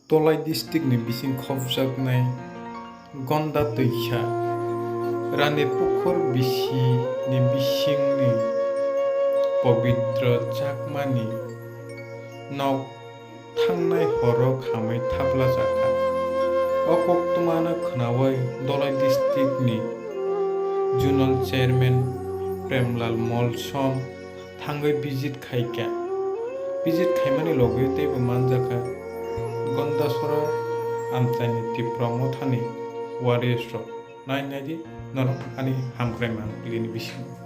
Dhalai District ni bising khobjaknai Gandatwisa Rani pukhor bisi ni bising ni Pabitra Chakmani nok thangnai horo khamai thaplajaka. O koktwmano khwnawui Dhalai District ni Zonal Chairman Premlal Molsom thangui visit khaikha. Visit khaimani logoi teibo manjaka Gandasara amchaini tipra mothani warriors rok nainadi norok ani hamkrai mangpili ni bisingo.